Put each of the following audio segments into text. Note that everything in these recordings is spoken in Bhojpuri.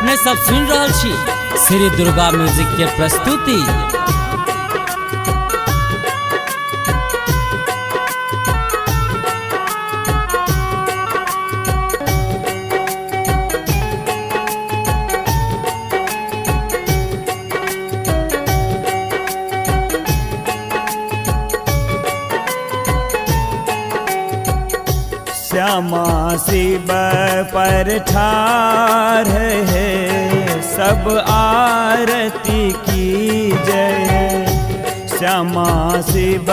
अपने सब सुन रहल छी श्री दुर्गा म्यूजिक के प्रस्तुति। श्यामा शिव पर ठार है, सब आरती की जय। श्यामा शिव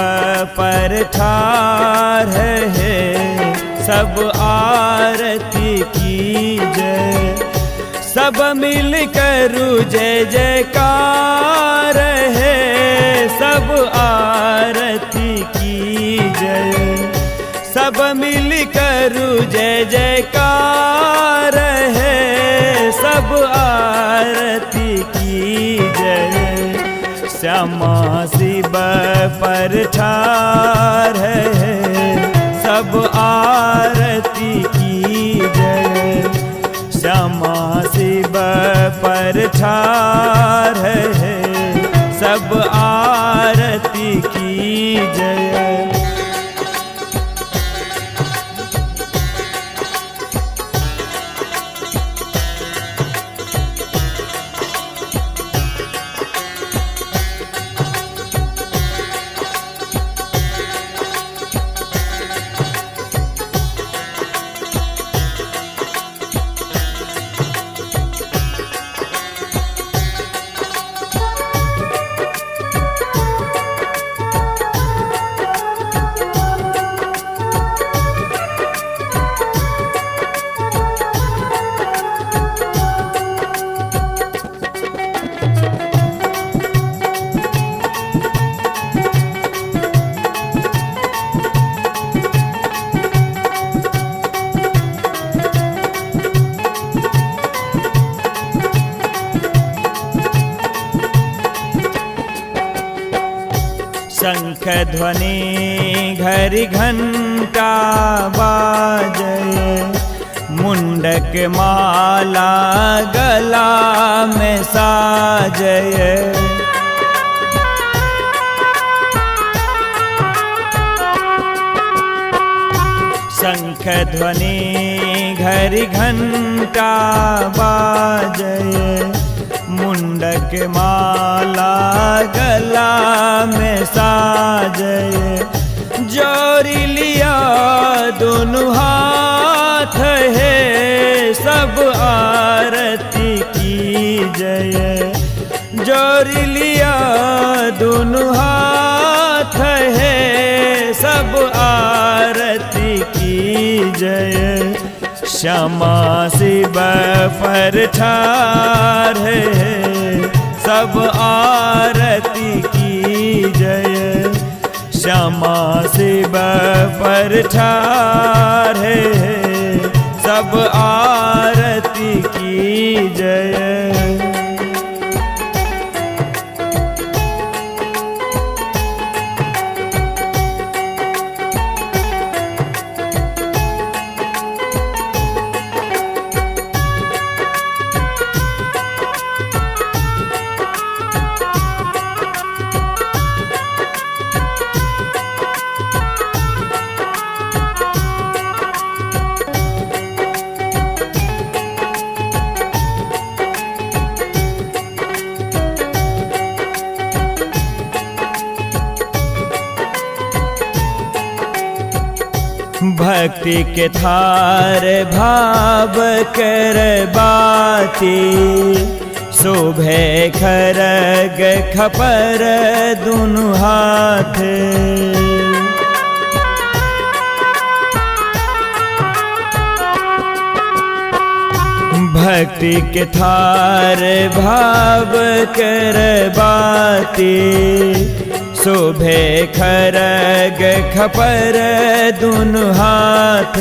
पर ठार है, सब आरती की जय। सब मिल करू जय जयकार है, सब आरती की जय। सब मिल करू जय जयकार है, सब आरती की जय। श्यामा शिव पर ठार है, सब आरती की जय। श्यामा शिव पर ठार है, सब आरती की जय। शंख ध्वनि घरि घंटा बाजे, मुंडक माला गला में साजय। शंख ध्वनि घरि घंटा बाजे, मुंडक माला गला में साजय। जोरी लिया दोनों हाथ है, सब आरती की जय। जोरी लिया दोनों हाथ है, सब आरती की जय। श्यामा शिव पर ठार है, सब आरती की जय। श्यामा शिव पर ठार है, सब आरती की जय। भक्ति के थार भाव कर बाती, शोभे खरग खपर दुनु हाथ। भक्ति के थार भाव कर बाती, शोभे खरग खपर दुनु हाथ।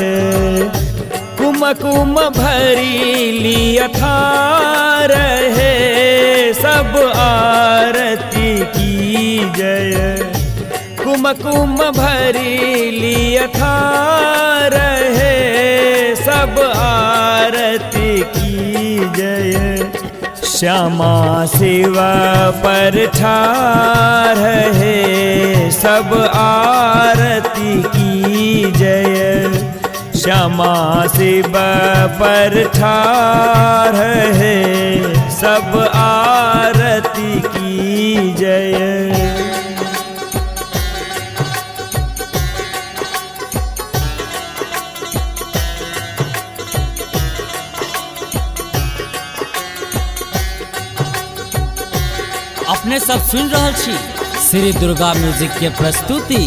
कुम कुम भरी लिया थार है, सब आरती की जय। कुम कुम भरी लिया थार है, सब आरती की जय। श्यामा शिव पर ठार है, सब आरती की जय। श्यामा शिव पर ठार है, सब आरती की जय। अपने सब सुन रहल छी श्री दुर्गा म्यूजिक के प्रस्तुति।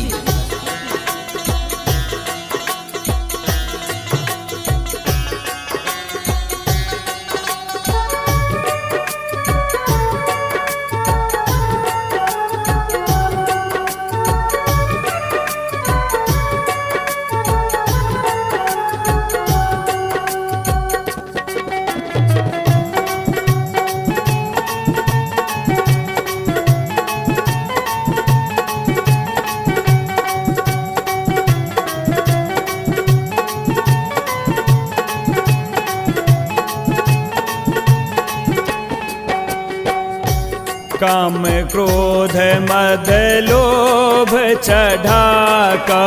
काम क्रोध मद लोभ चढ़ाका,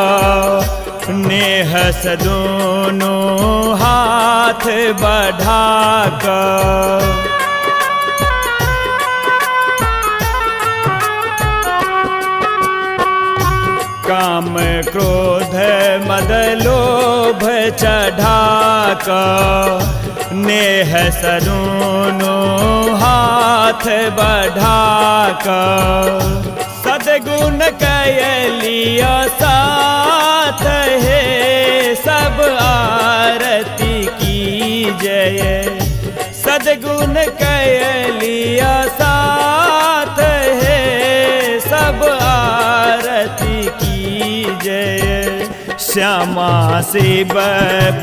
नेह दोनों हाथ बढ़ाका। काम क्रोध मद लोभ चढ़ाका, नेह दोनों हाथ बढ़ाका। सद्गुण कैलिया साथ है, सब आरती की जय। सद्गुण कैलिया साथ है, सब आरती की जय। श्यामा शिव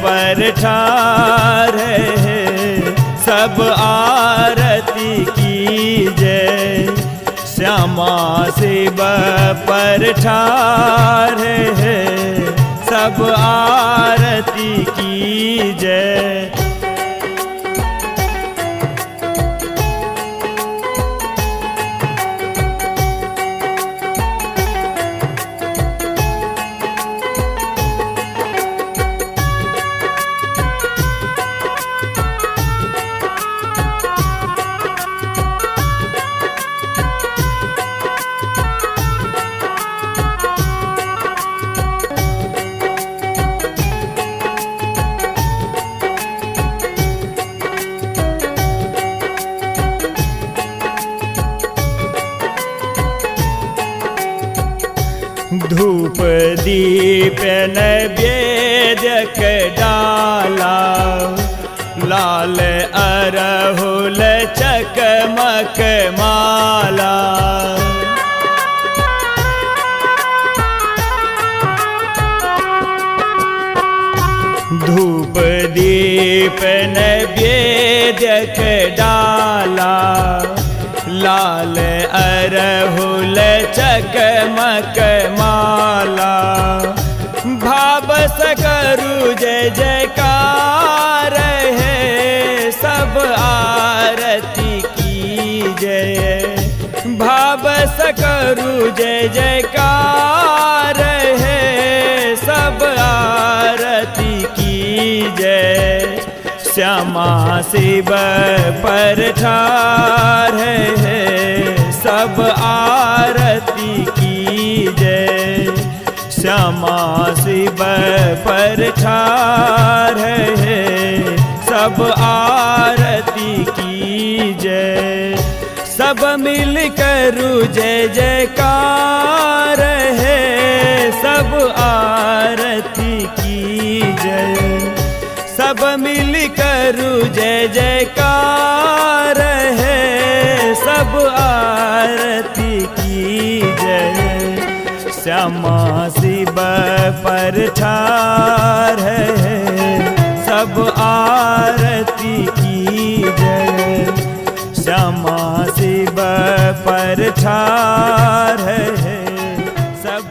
पर ठार है, सब आरती की जय। श्यामा शिव पर ठार है, सब आरती की जय। धूप दीप नैवेद्य डाला, लाल अरहुल चकमक माला। धूप दीप नैवेद्य डाला, लाल अरहुल चकमक माला। भाव सकरु जय जयकार है, सब आरती की जय। भाव सकरु जय जयकार है, सब आरती की जय। श्यामा शिव पर ठार है, सब आरती की जय। श्यामा शिव पर ठार है, सब आरती की जय। सब मिल करू जय जयकार है, सब आरती की जय। सब मिल करू जय जयकार है, सब आरती की जय। श्यामा शिव पर ठार है, सब आरती की जय। श्यामा शिव पर ठार है, सब